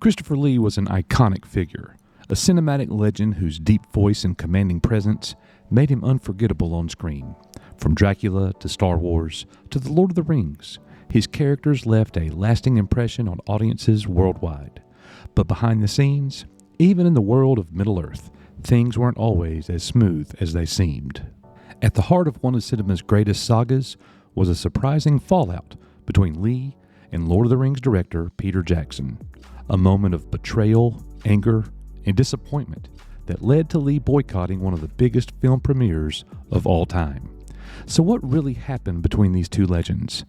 Christopher Lee was an iconic figure, a cinematic legend whose deep voice and commanding presence made him unforgettable on screen. From Dracula to Star Wars to The Lord of the Rings, his characters left a lasting impression on audiences worldwide. But behind the scenes, even in the world of Middle-earth, things weren't always as smooth as they seemed. At the heart of one of cinema's greatest sagas was a surprising fallout between Lee and Lord of the Rings director Peter Jackson, a moment of betrayal, anger, and disappointment that led to Lee boycotting one of the biggest film premieres of all time. So what really happened between these two legends?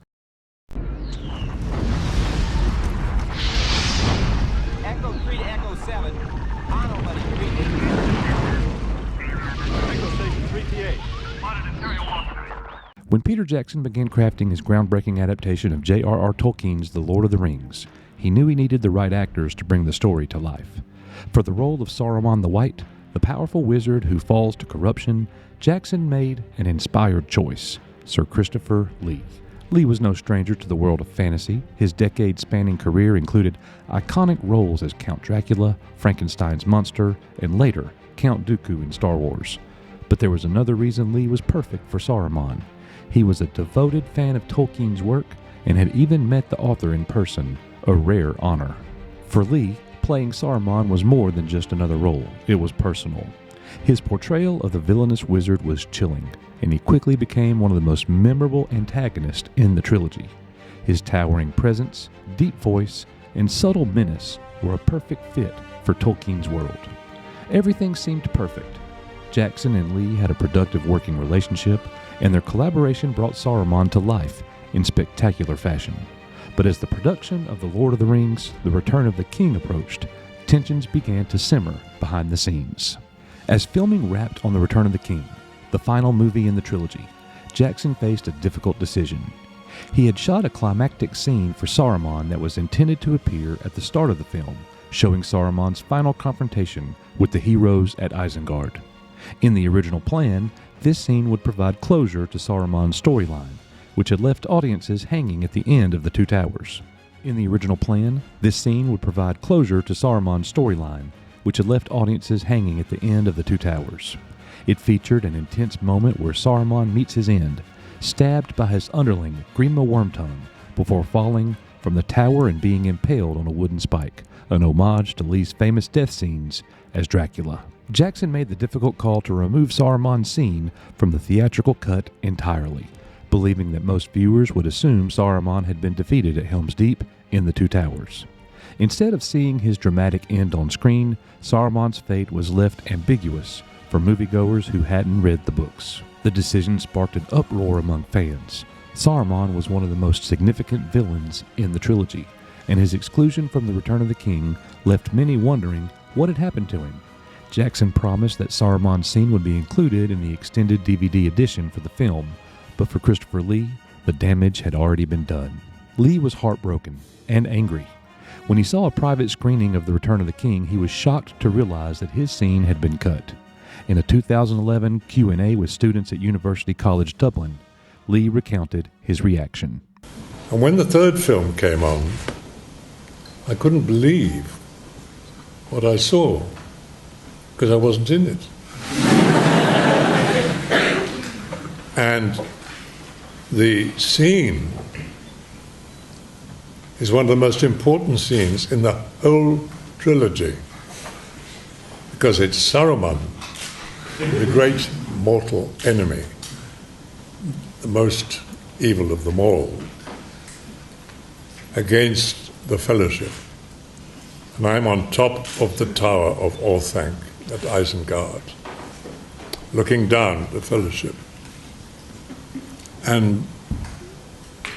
Echo 3 to Echo 7. Mono, buddy. Echo Station 3PA. When Peter Jackson began crafting his groundbreaking adaptation of J.R.R. Tolkien's The Lord of the Rings, he knew he needed the right actors to bring the story to life. For the role of Saruman the White, the powerful wizard who falls to corruption, Jackson made an inspired choice: Sir Christopher Lee. Lee was no stranger to the world of fantasy. His decade-spanning career included iconic roles as Count Dracula, Frankenstein's monster, and later, Count Dooku in Star Wars. But there was another reason Lee was perfect for Saruman. He was a devoted fan of Tolkien's work and had even met the author in person, a rare honor. For Lee, playing Saruman was more than just another role. It was personal. His portrayal of the villainous wizard was chilling, and he quickly became one of the most memorable antagonists in the trilogy. His towering presence, deep voice, and subtle menace were a perfect fit for Tolkien's world. Everything seemed perfect. Jackson and Lee had a productive working relationship, and their collaboration brought Saruman to life in spectacular fashion. But as the production of The Lord of the Rings, The Return of the King approached, tensions began to simmer behind the scenes. As filming wrapped on The Return of the King, the final movie in the trilogy, Jackson faced a difficult decision. He had shot a climactic scene for Saruman that was intended to appear at the start of the film, showing Saruman's final confrontation with the heroes at Isengard. In the original plan, this scene would provide closure to Saruman's storyline, which had left audiences hanging at the end of the Two Towers. In the original plan, this scene would provide closure to Saruman's storyline, which had left audiences hanging at the end of the Two Towers. It featured an intense moment where Saruman meets his end, stabbed by his underling, Grima Wormtongue, before falling from the tower and being impaled on a wooden spike, an homage to Lee's famous death scenes as Dracula. Jackson made the difficult call to remove Saruman's scene from the theatrical cut entirely, believing that most viewers would assume Saruman had been defeated at Helm's Deep in the Two Towers. Instead of seeing his dramatic end on screen, Saruman's fate was left ambiguous for moviegoers who hadn't read the books. The decision sparked an uproar among fans. Saruman was one of the most significant villains in the trilogy, and his exclusion from The Return of the King left many wondering what had happened to him. Jackson promised that Saruman's scene would be included in the extended DVD edition for the film, but for Christopher Lee, the damage had already been done. Lee was heartbroken and angry. When he saw a private screening of The Return of the King, he was shocked to realize that his scene had been cut. In a 2011 Q&A with students at University College Dublin, Lee recounted his reaction. And when the third film came on, I couldn't believe what I saw, because I wasn't in it. And the scene is one of the most important scenes in the whole trilogy, because it's Saruman, the great mortal enemy, the most evil of them all, against the Fellowship. And I'm on top of the Tower of Orthanc at Isengard, looking down at the Fellowship and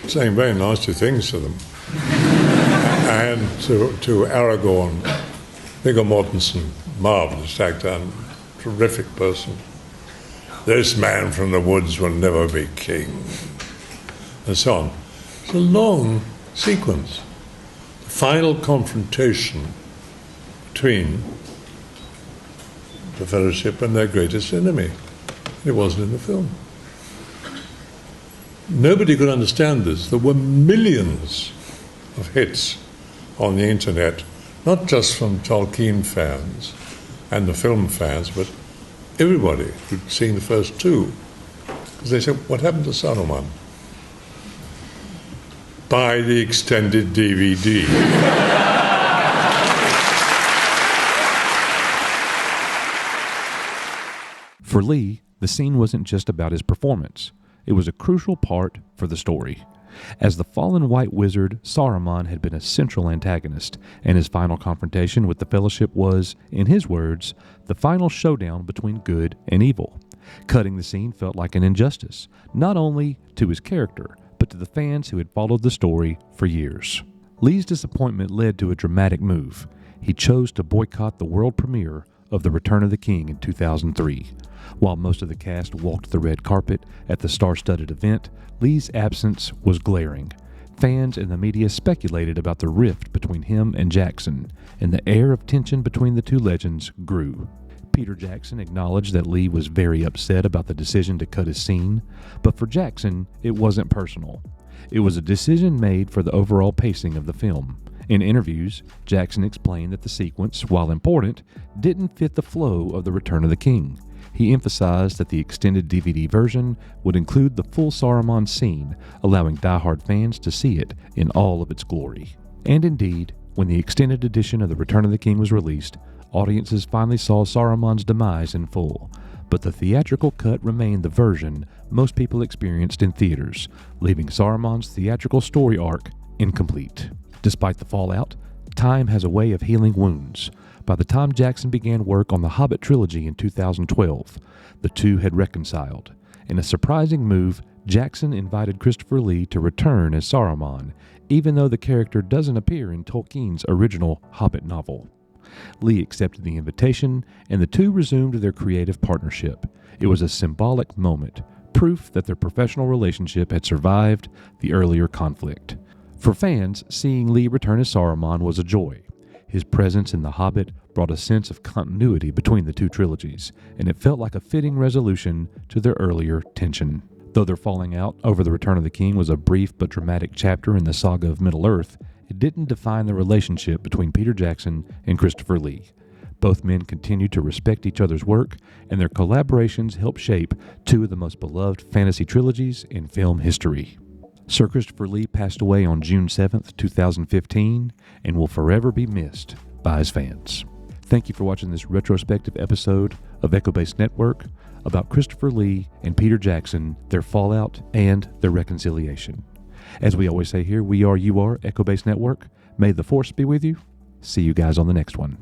saying very nasty things to them. And to Aragorn, Viggo Mortensen, marvellous actor and terrific person. This man from the woods will never be king. And so on. It's a long sequence. The final confrontation between the Fellowship and their greatest enemy. It wasn't in the film. Nobody could understand this. There were millions of hits on the internet not just from Tolkien fans and the film fans, but everybody who'd seen the first two. Because they said, what happened to Saruman? Buy the extended DVD. For Lee, the scene wasn't just about his performance. It was a crucial part for the story. As the fallen white wizard, Saruman had been a central antagonist, and his final confrontation with the Fellowship was, in his words, the final showdown between good and evil. Cutting the scene felt like an injustice, not only to his character, but to the fans who had followed the story for years. Lee's disappointment led to a dramatic move. He chose to boycott the world premiere of The Return of the King in 2003. While most of the cast walked the red carpet at the star-studded event, Lee's absence was glaring. Fans and the media speculated about the rift between him and Jackson, and the air of tension between the two legends grew. Peter Jackson acknowledged that Lee was very upset about the decision to cut his scene, but for Jackson, it wasn't personal. It was a decision made for the overall pacing of the film. In interviews, Jackson explained that the sequence, while important, didn't fit the flow of The Return of the King. He emphasized that the extended DVD version would include the full Saruman scene, allowing diehard fans to see it in all of its glory. And indeed, when the extended edition of The Return of the King was released, audiences finally saw Saruman's demise in full. But the theatrical cut remained the version most people experienced in theaters, leaving Saruman's theatrical story arc incomplete. Despite the fallout, time has a way of healing wounds. By the time Jackson began work on the Hobbit trilogy in 2012, the two had reconciled. In a surprising move, Jackson invited Christopher Lee to return as Saruman, even though the character doesn't appear in Tolkien's original Hobbit novel. Lee accepted the invitation, and the two resumed their creative partnership. It was a symbolic moment, proof that their professional relationship had survived the earlier conflict. For fans, seeing Lee return as Saruman was a joy. His presence in The Hobbit brought a sense of continuity between the two trilogies, and it felt like a fitting resolution to their earlier tension. Though their falling out over The Return of the King was a brief but dramatic chapter in the saga of Middle-earth, it didn't define the relationship between Peter Jackson and Christopher Lee. Both men continued to respect each other's work, and their collaborations helped shape two of the most beloved fantasy trilogies in film history. Sir Christopher Lee passed away on June 7, 2015, and will forever be missed by his fans. Thank you for watching this retrospective episode of Echo Base Network about Christopher Lee and Peter Jackson, their fallout, and their reconciliation. As we always say here, we are, you are, Echo Base Network. May the Force be with you. See you guys on the next one.